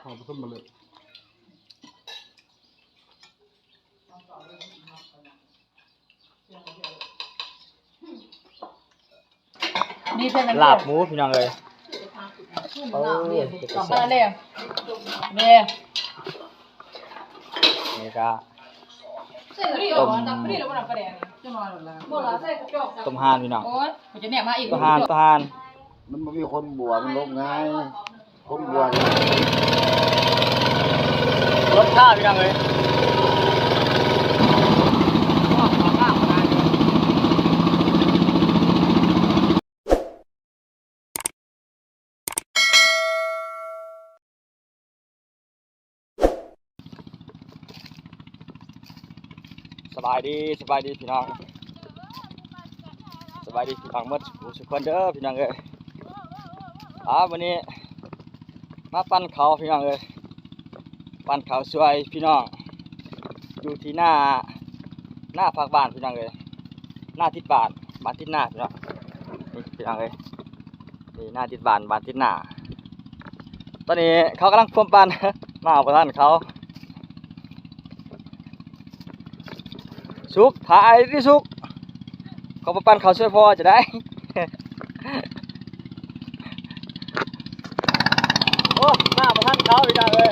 หอมขึ้นมาเลยลาบหมูพี่น้องเลยมาเลยเนี่ยนี่ก็ต้มห่านพี่น้อง โอ๊ยผมจะเนี่ยมาอีก ต้มห่าน มันไม่มีคนบัวมันลงง่ายคนบัว รสชาติพี่น้องเลยสบายดีพี่น้องสบายดีพี่น้องเมื่อสุขคนเด้อพี่น้องเลยวันนี้มาปั้นเขาพี่น้องเลยปั้นเขาสวยพี่น้องอยู่ที่หน้าภาคบ้านพี่น้องเลยหน้าทิศบ้านทิศหน้าพี่น้องนี่พี่น้องเลยนี่หน้าทิศบ้านทิศหน้าตอนนี้เขากำลังพ่วงปั้น มาเอาประทานเขาสุกถ่ายที่สุกเขาปั้นเขาช่วยพอจะได้ โอ้มาประทานเขาพี่น้องเลย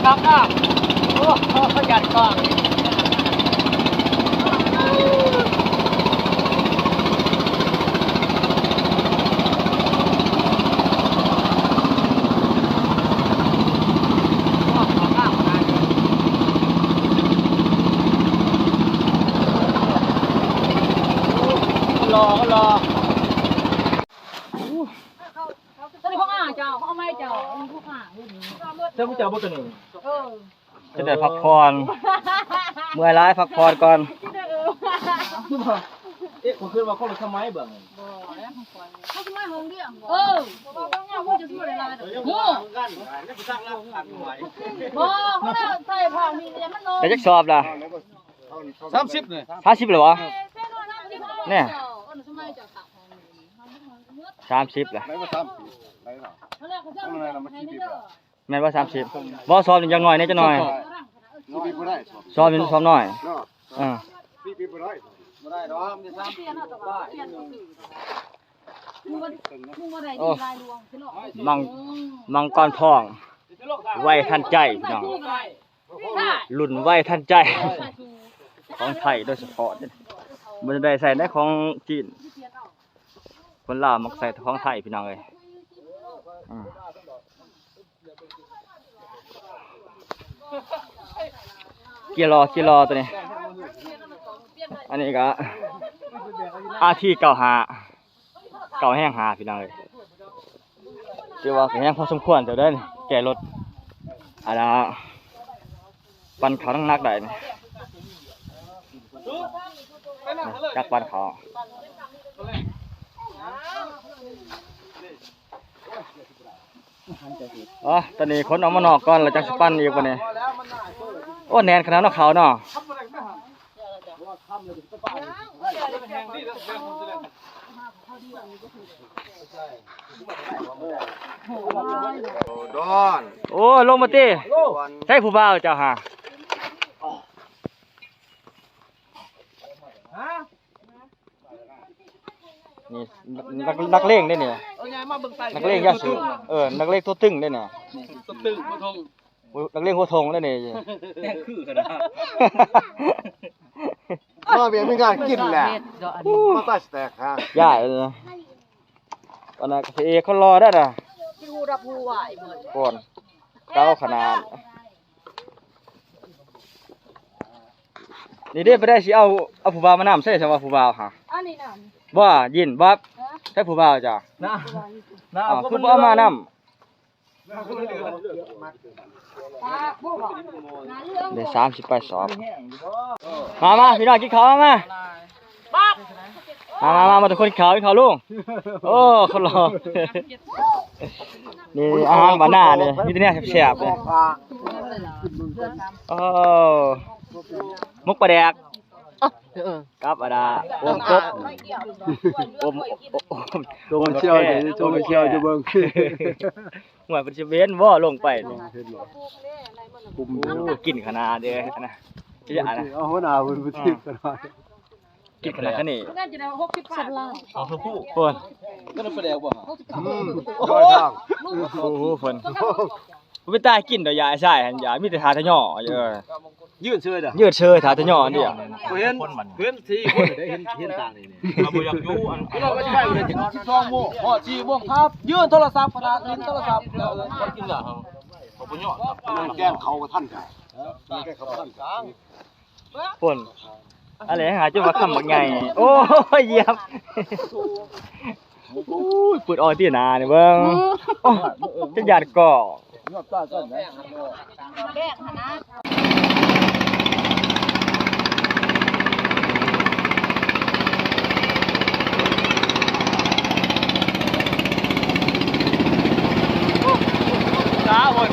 ครับนะโอ้ขยันกล้องรอก็รอ ตอนนี้เขาอ่าเจ้าเขาเอาไม้เจ้าผู้ข่ารุ่นนี้ เจ้าผู้เจ้าบ่ตัวนี้ เออ จะได้พักผ่อนเมื่อยร้ายพักผ่อนก่อนเอ๊ะผมขึ้นมาคนละสมัยเบิ่ง เขาจะมาห้องเดียวเออต้องเอาผู้จะสู้ได้ลายโง่บ่เขาเลยใส่ผ้ามีเนี่ยมันนอน แต่จักสอบล่ะ 30เนี่ย 50เลยวะเนี่ย30ล่ะ ไหนว่า30ไหนล่ะ เขาเลยเขาจะมาให้เด้อ แม่นว่า30บ่สอบนี่ยังน้อยนี่จะน้อย นี่ปีบ่ได้ สอบนี่สอบน้อย เนาะ อ่า ปีบ่ได้บ่ได้ดอกมันจะ30 เปลี่ยนเอาตะกอนเปลี่ยนก็คือมึงบ่ได้ดีลายลวงสิเนาะ มังกรทองไว้ทันใจพี่น้องรุ่นไว้ทันใจของไทยโดยเฉพาะมันจะได้ใส่ในของจีนคนลาวมักใส่ของไทยพี่น้องเอ้ยอืมเกียร์รอตัวนี้อันนี้ก็อาที่เก่าแห้งหาพี่น้องเอ้ยเรียกว่าแห้งพอสมควรแต่เด้อแก่รถอันน่ะปันเขาทั้งนักได้นี่จักปันเขาอ๋อตอนนี้คนเอามานอกก่อนแล้วจังสิปั้นอีกวันนี้โอ้แน่นขนาดนั้นเขาเนาะ ดอน โอ้ลงมาตีใช่ผู้บ่าวเจ้าฮะนี่นักเลงได้เนี่ยนักเลงยาสูบนักเลงตัวตึงได้เนี่ย ตัวตึงบ่ทง นักเลงหัวทงได้เนี่ย แม่คือขนาด มาเบียมีงานกินแหละมาใต้สแต็กฮะ ย่าเลยนะตอนนั้นเอเขารอได้น่ะ ที่ฮูรับฮู้ไหวหมด ก่อนเก้าขนาดนี่เด้ไปได้สิเอาผู้บ่าวมานำใส่สว่าผู้บ่าวฮะ อันนี้น่ะ บ่ยินบ่ใช่ผู้บ่าวจ้ะ นะ คือบ่เอามานำ ตาบ่บ่นาเรื่อง เดี๋ยว30ไปสอบมาพี่น้องกินข้าวมามาทุกคนกินข้าวลุงโอ้คนรอนี่อาหารบ้านหน้านี่มีแต่เนี่ยแซ่บๆเลยโอ้มุกปลาแดกกับอะไรอมกบอมเชี่ยวจะเบิ่งหวยเป็นสิเว้นบ่ลงไปนี่กินขนาดเด้อนะจะอ่านนะ เอาหัวหน้าเพิ่นไปทิพย์กันหน่อย กินขนาดนี้ น่าจะได้60บาทละ เอาคือผู้ เพิ่น ก็ต้องไปแดกบ่ฮะ คอยทาง โอ้โหเพิ่นบ่ตายกินดอกยาใช่หั่นยามีแต่ทาทะย่อเด้อ ยืนเชื่อเด้อ ยืดเชยทาทะย่อนี่อ่ะ บ่เห็นเพื่อนที่คนได้เห็นต่างนี่นี่บ่อยากอยู่อันเราก็ใช่บ่ได้ถึง12โมงฮอด4โมงครับยืนโทรศัพท์ขนาดลิ้นโทรศัพท์แล้วกินล่ะครับบ่บ่ยอดครับ แก้มเขาบ่ทันจ้ะแก้มเขาบ่ทันจ้ะ เพิ่นอะไรหาจังว่าคำบักใหญ่โอ้ยเหยียบโอ้ยปวดอ้อยที่หน้านี่เบิ่งโอ้จะหยาดก่อย อดตาก่อนนะ แรกนะ จ้าเพิ่น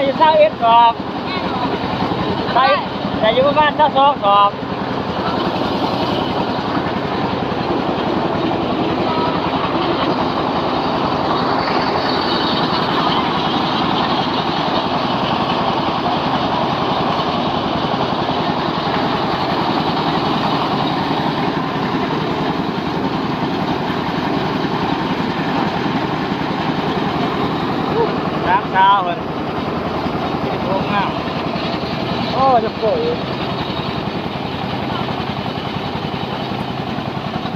อยู่21สอบได้อยู่ประมาณ22สอบน้ำเช้าเพิ่นโรงงานโอ้จะโกย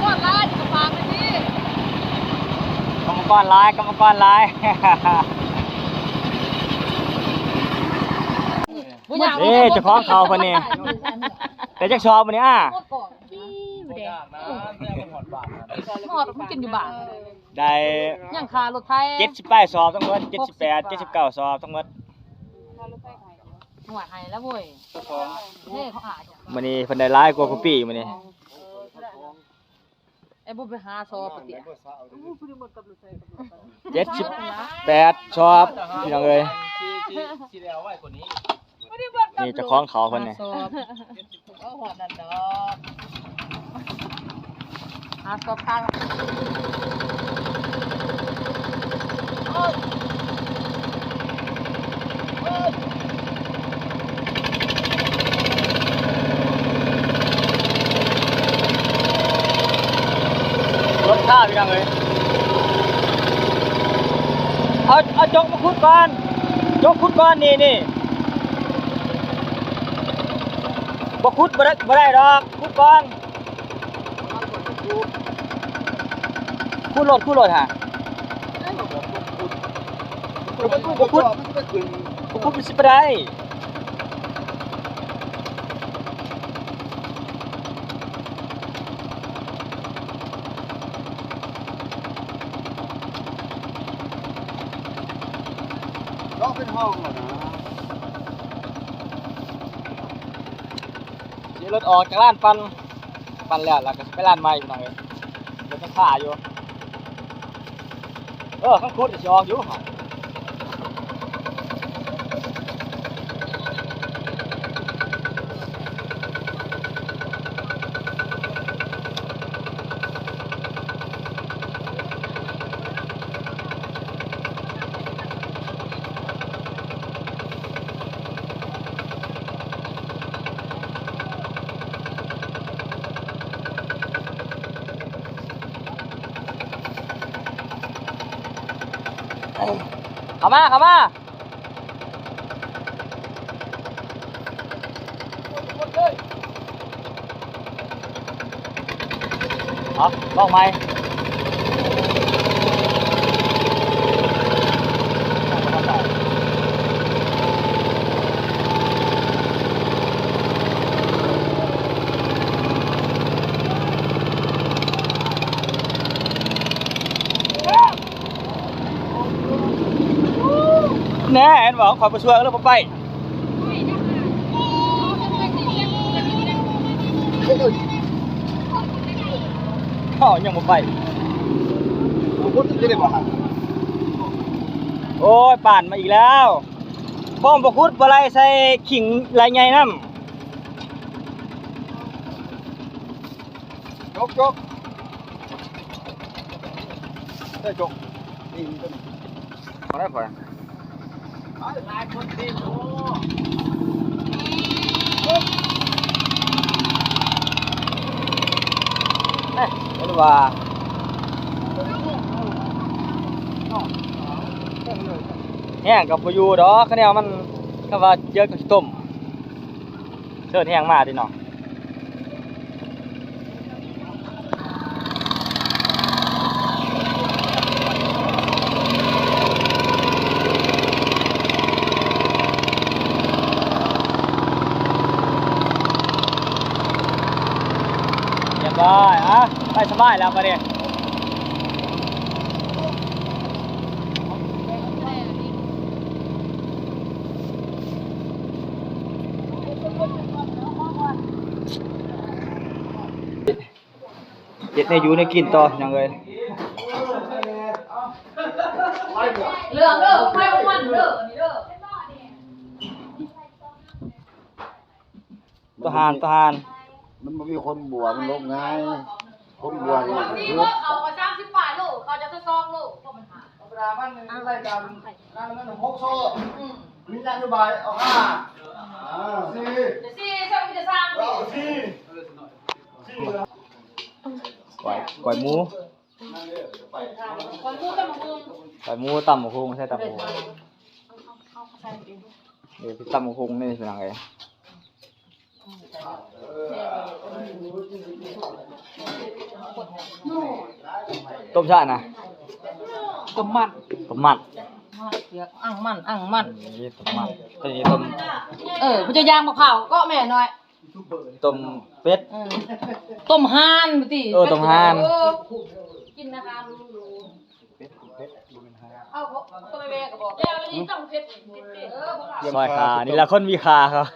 ก้อนลายกับฟางเลยพี่ กรรมกรลาย นี่เจะคล้าของเขาคนนี้แต่จะชอบวันนี้อ่ะ หอดมันกินอยู่บ้าน ได้ ย่างคารถไทย 78สอบทั้งหมด78 79สอบทั้งหมด หวานไทยแล้วเว้ยนี่เขาอาจ มื้อนี้เพิ่นได้หลายกว่าผู้ปีมื้อนี้ ไอ้บุไปหาซอปะเตี๋ย 78สอบพี่น้องเอ้ย ที่แล้วไว้กว่านี้ นี่เจะคล้าของเขาเพิ่นนี่ หอดนั่นดอกหาซอข้าง รถข้าวพี่น้องเอ้ยเอาจกมาขุดก่อนจกขุดก่อนนี่บ่ขุดบ่ได้ดอกขุดก่อนขุดรถฮะบ่ขุดมันสิบ่ได้ร้องเป็นห้องเหรอนะ เดี๋ยวรถออกจากร้านปั่นแล้วก็สิไปร้านใหม่พี่น้องเอ้ยเดี๋ยวต้องฆ่าอยู่ข้างขุดสิออกอยู่เข้ามาลองไหมแน่เห็นบอกคอยมาช่วยแล้วมาไปยังมาไป พูดถึงได้บ่ครับ โอ้ยป่านมาอีกแล้วป้อมประคุดปลายใส่ขิงลายไงน้ำจกได้จกนี่ต้น พอได้พอ หลายคนตีโอ้ หรือว่าแห้งกับปยูดอกข้าวเหนียวมันก็ว่าเยอะกับต้มเชิญแห้งมาดิเนาะเรียบร้อยไปสบายแล้วมาเนี่ย เด็ดในอยู่ในกินต่อยังเลย เรื่องไฟมันเด้อนี่เด้อ ทหาร มันบ่มีคนบวชมันลงง่ายคนบวชนี่ นี่ คือ รถเขาก็30 บาทโลเขาจะซองโลเพราะมันหา ธรรมดาบ้านรายการงานมัน6โซ่มีนโยบายเอา5สี่ เดี๋ยวสิเจ้ามีแต่สร้างสิ สี่ ก่อยหมู คนพูดกันมาคุง ก่อยหมูตำบักหุ่งใช่ตำบักหุ่งเดี๋ยวพี่ตำบักหุ่งนี่เป็นยังไงต้มชานะ ต้มมัน ต้มมัน เรียกอ่างมัน นี่ต้มมันตัวนี้ต้ม มันจะย่างมะพร้าวก็แม่น้อย ต้มเป็ด ต้มห่านบ่ติ ต้มห่าน กินนะคะรู้เอาก็ไม่แม่ก็บอกแล้วนี่ต้องเผ็ดซอยขานี่ละคนมีขาครับ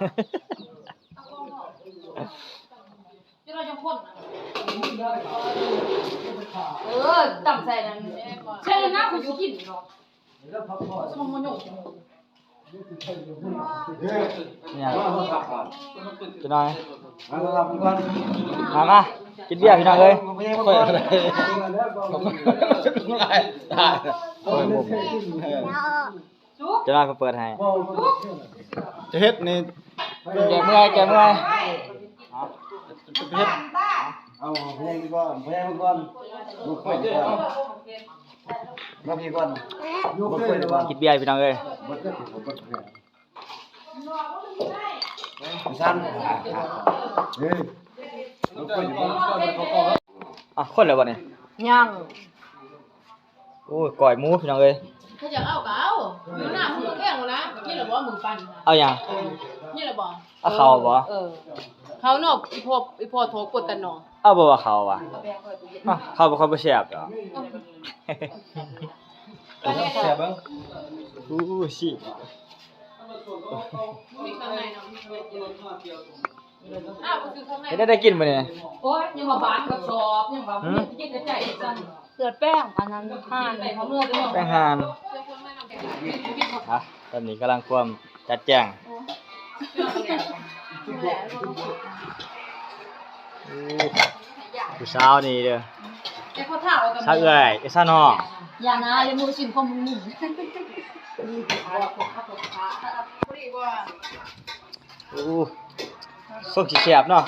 จะเราจะพ่นต่ำใส่นั่นใช่นะคุณสิกินเนาะสมองมันโยก เนี่ยจะน้อยมากินเบียร์พี่น้องเลยค่อยอะไรจะน้อยเขาเปิดให้ จะเฮ็ดนี่ แกเมื่อยเอาเพลงก่อนลูกค่อยก่อนลูกพี่ก่อนลูกค่อยก่อน กินเบียร์พี่น้องเลย มันก็สิผมก็เพื่อนสั้นเฮ้ยลูกค่อยก่อน คนแล้วบ่เนี่ย ยัง โอ้ยก่อยหมูพี่น้องเลย เขาจะเอาก็เอาอยู่หน้ามือแข้งนะนี่แหละบ่มือปั่น เอาอย่าง นี่แหละบ่ เอาเขาบ่ เขาเนาะอีพ่อโทรกดแต่เนาะ เอาบ่ว่าเขาว่ะเขาบ่แซ่บดอก แซ่บบ้าง อู้ชิ มีข้างในเนาะก็คือข้างใน เฮ็ดได้กินบ่เนี่ย โอ๊ยยังว่าบานกับสอบยังว่ากินกระจายจังเกิดแป้งอันนั้นห่านเขาเมื่อจะเนาะ แป้งห่านตอนนี้กำลังความจัดแจงผู้สาวนี่เด้อ แต่เขาถามว่า สาวเอื้อยสาวน้อง อย่านะอย่ามือชิมข้อมือหนึ่ง อู้ส้มสิแซ่บเนาะ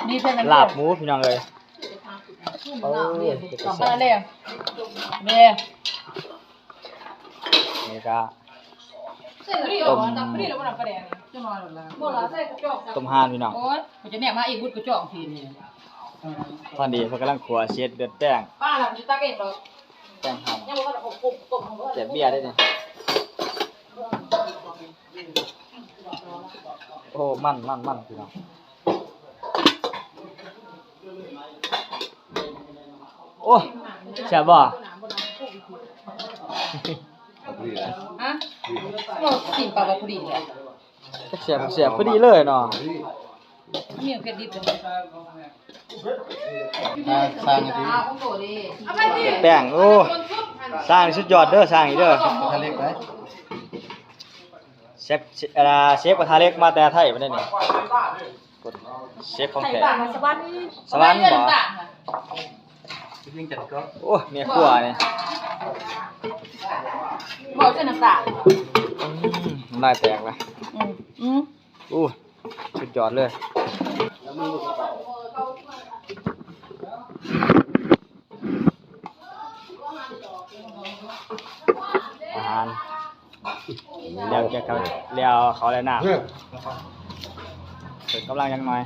นี่เป็น ลาบหมูพี่น้องเอ้ย มาเลยเบ้นี่ก็ ต้มห่านพี่น้อง โอ๊ยกูจะเนี่ยมาอีกบุดกูจ่องทีนี่ ตอนนี้เพิ่นกำลังขัวเช็ดเดือดแป้ง ป้าล่ะกูจะตักเองเหรอ แป้งห่าน ยังบอกว่าผมกบของเขา แจกเบียร์ได้นี่โอ้มันพี่น้องโอ้แซ่บบ่ ฮะบอกสิ่งปลาพอดีเลย แซ่บพอดีเลยเนาะ มีเผ็ดดิบเลย สร้างดี ของโตดิเอาไปดิ แป้งโอ้สร้างนี่สุดยอดเด้อสร้างนี่เด้อ ทะเลไหม เชฟเชฟกระทะเล็กมาแต่ไทยบ่ได้นี่เชฟของ ไข่ แท้ บ้านสวรรค์ สวรรค์บ่ ยิงจัดก็ โอ้เมียครัวนี่ บอกเส้นน้ำตาล น้ำลายแตกเลย อู้สุดยอดเลยอาหารเลี้ยวจะเขาเลี้ยวเขาเลยน้ำถึงกำลังยังน้อย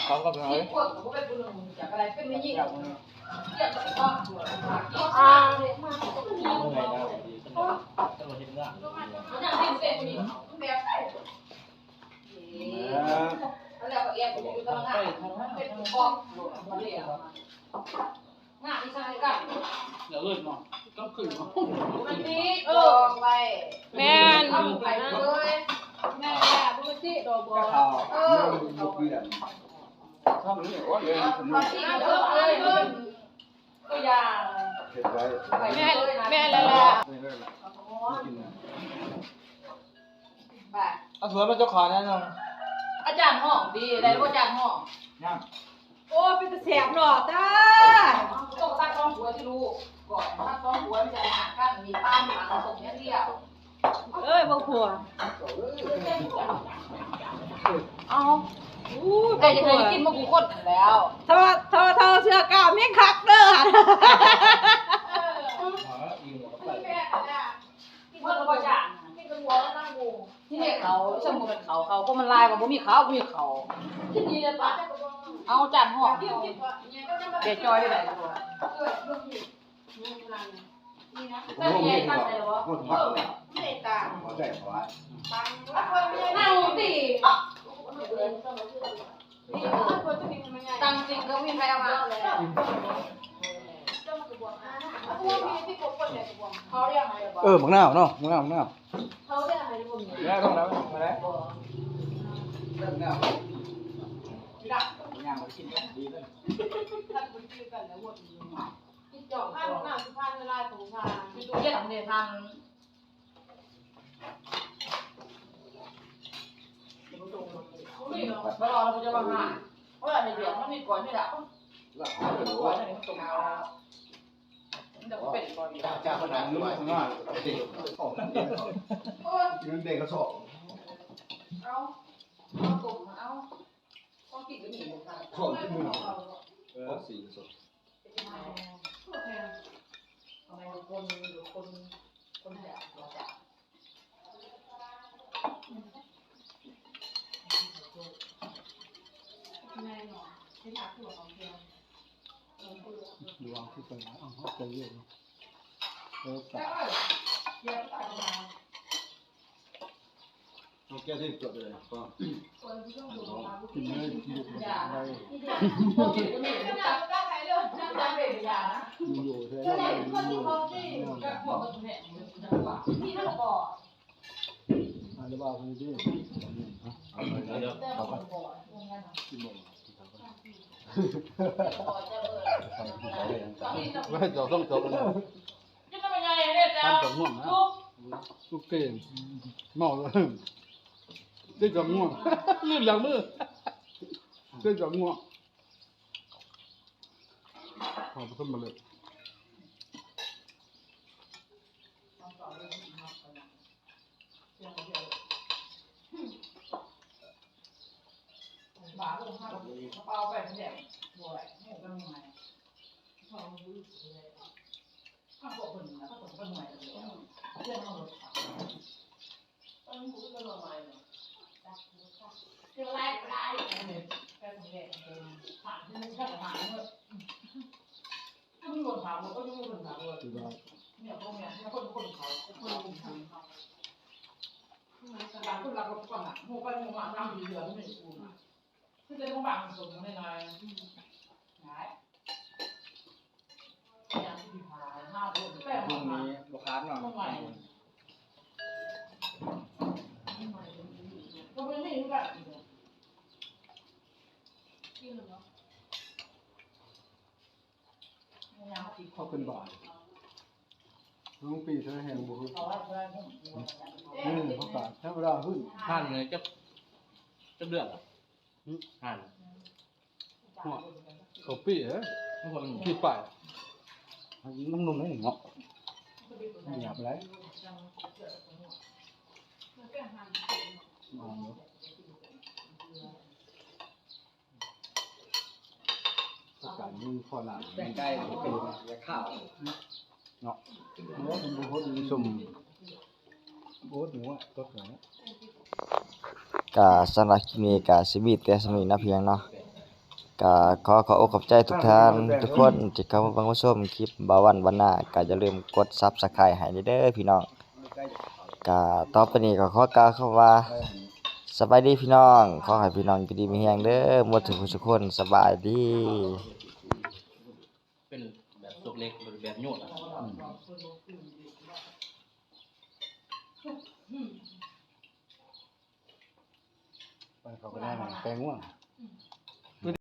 เขาก็เป็นอะไร มันดีไปแม่นเอาไปเลยแม่นปกติดอกบัว ข้าวลูกเดือนทำนี่ว่าเลยสนุก ที่เลิกเลยตัวอย่าง เห็ดไว้ แม่แล้วแหละ เอาสวนมาเจ้าขาแน่นอน อาจารย์ห้องดีได้อาจารย์ห้อง ย่าง โอ้เป็นตะแสบหนอจ้าต้องตั้งต้องหัวที่รู้ก่อนตั้งต้องหัวไม่ใช่หากั้นมีป้านหลังตรงนี้เดียวเอ้ยบ่ผัวเอาแต่จะเคยกินมากูคนแล้วเธอเสื้อกาวไม่คักเด้อที่เพิ่นก็จ้างที่เป็นหัวนั่งงูที่เนี่ยเขาสมมุติเป็นเขาก็มันลายว่าบ่มีเขาบ่มีเขาที่นี่เลยปะเอาจานห่อเดี๋ยวจอยไปไหนตัว ผมรู้ไม่ได้ว่าพูดมากเลยหัวใจหัว นั่งตีตังจริงก็มีใครเอามาเขาเรียกอะไร บักหน้าเนาะบักหน้าบักหน้า เขาเรียกอะไรพวกนี้ แล้วต้องแล้วมาแล้ว บักหน้า ย่างมากินดีเลย ท่านคุณชื่อกันแล้วหมดที่จ่องข้างหน้าสุพรรณเวลาสงครามคือตัวเย็นในทางไม่รอเราจะมาหาเพราะอะไรเดี๋ยวมันมีก่อนไม่ได้ก่อนนี่มันตรงเอาเดี๋ยวเป็นก่อน จากคนนั้นรู้ไหมข้างหน้าเด็กยืนเด็กกระสอบ เอาตรงเอาต้องกินกันหนีเลยค่ะ สอบที่มือสี่กระสอบ ทำไมคนแถวจับแม่หน่อยที่ถามตัวของเพียง ดูเอาที่ไปนะเอาใจเย็นเออ แล้วก็เดี๋ยวตัดมา เอาแก้ที่จบเลยก็ คนที่ต้องดูมา กินไม่กิน อย่า ไม่ ที่เดียวคนที่จะหนีจะจับได้ใครเรื่องจะจับเบรกอย่านะ อยู่ใช่ไหม ก็ได้คนที่เขาที่กับพวกคนเนี่ยที่ท่านบอก อะไรบ้างคนที่เอาไปเดี๋ยว แต่บอกบอกงั้น กินหมด บอกจะไม่จบต้องจบเลย จะทำยังไงเนี่ยจ๊ะ ทำจบง่วงนะลูกเก่งเมาเลยได้จบง่วงลื่นหลังมือได้จบง่วงขอบคุณมาเลย บ้าลงข้าวกระเป๋าไปเนี่ยบ่อยเนี่ยก็มีไหมข้าวมือเลยข้าวคนนะข้าวคนก็หน่วยเลยเรื่องของรถต้องรู้กันหน่อยเลยเรื่องแรกก็ได้เนี่ยแค่ตรงนี้ผ่านที่ไม่ใช่ผ่านเลยถ้ามีคนถามก็ยังมีคนถามเลยเนี่ยพวกเนี่ยคนเขาคนทำการคนรักคนก่อนอ่ะโมก็โมมาทำดีเหลือไม่ถูกคือจะต้องบางส่วนในนายหายอย่างที่ผ่านหน้าคนแป้ง พรุ่ง มา นี้ลูกค้าหน่อย ต้องใหม่ก็ไม่ได้รู้กันเขาเป็นบ่ายน้องปีใช้แหงบุกเขากาดใช้เวลาขึ้น ห่านเลยจะเดือดอ่ะห่าน หัวเขาปีเหรอ ทุกคน ปีป่ายนุ่มๆนี่เนาะหยาบไรการมือพอหลัง แต่งใกล้เป็นยาข้าว เนาะเนื้อเป็นบุคคลสุ่มโอ๊ตหนูอ่ะตัวหนู ก็สำหรับคลิปนี้ก็สิมีแต่สำนี้นะเพียงเนาะก็ขออกขอบใจทุกท่านทุกคนที่เข้ามาเบิ่งมาชมคลิปบ่าววันวันหน้าก็อย่าลืมกด Subscribe ให้เด้อพี่น้องก็ต่อไปนี้ก็ขอกล่าวคำว่าสบายดีพี่น้องขอให้พี่น้องอยู่ดีมีแรงเด้อหมดทุกคนสบายดี เป็น แบบสุกเล็กแบบโยนอ่ะ ไปเขาก็ได้ไหมแปลงง่วง